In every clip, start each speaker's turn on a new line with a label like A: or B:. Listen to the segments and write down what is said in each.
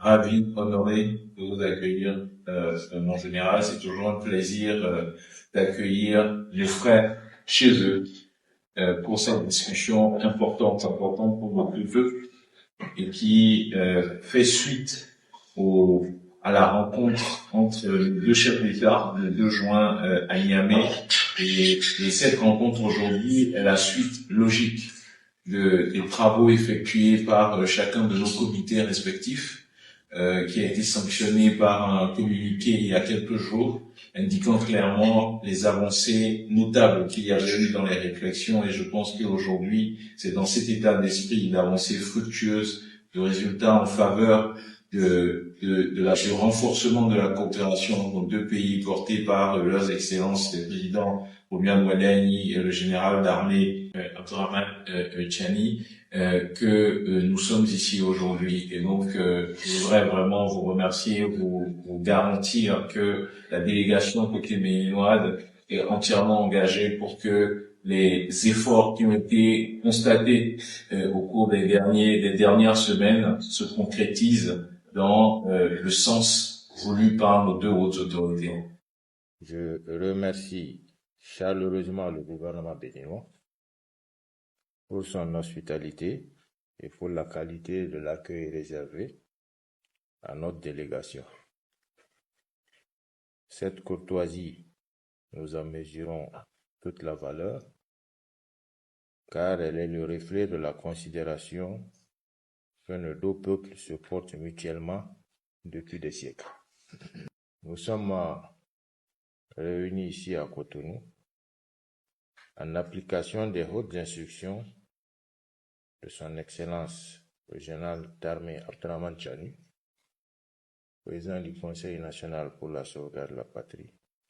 A: ravi, honoré de vous accueillir, mon général. C'est toujours un plaisir d'accueillir les frères chez eux pour cette discussion importante pour notre peuple et qui fait suite à la rencontre entre les deux chefs d'État le 2 juin à Niamey. Et cette rencontre aujourd'hui est la suite logique des travaux effectués par chacun de nos comités respectifs, qui a été sanctionné par un communiqué il y a quelques jours, indiquant clairement les avancées notables qu'il y avait eu dans les réflexions. Et je pense qu'aujourd'hui, c'est dans cet état d'esprit d'avancées fructueuses, de résultats en faveur du renforcement de la coopération entre nos deux pays, portés par leurs excellences, les présidents Omian Ouadani et le général d'armée Abdurrahman Chani, que nous sommes ici aujourd'hui. Et donc, je voudrais vraiment vous remercier, vous garantir que la délégation côté béninoise est entièrement engagée pour que les efforts qui ont été constatés au cours des dernières semaines se concrétisent dans le sens voulu par nos deux hautes autorités.
B: Je remercie chaleureusement le gouvernement béninois pour son hospitalité et pour la qualité de l'accueil réservé à notre délégation. Cette courtoisie, nous en mesurons toute la valeur, car elle est le reflet de la considération que nos deux peuples se portent mutuellement depuis des siècles. Nous sommes réunis ici à Cotonou en application des hautes instructions de son Excellence le général d'armée Abdurrahman Chani, président du Conseil national pour la sauvegarde de la patrie,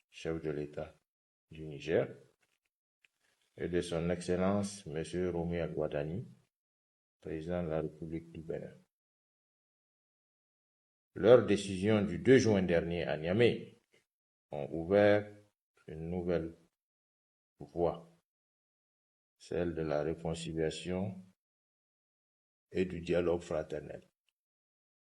B: chef de l'État du Niger, et de son Excellence M. Romi Guadani, président de la République du Bénin. Leurs décisions du 2 juin dernier à Niamey ont ouvert une nouvelle voie, celle de la réconciliation et du dialogue fraternel.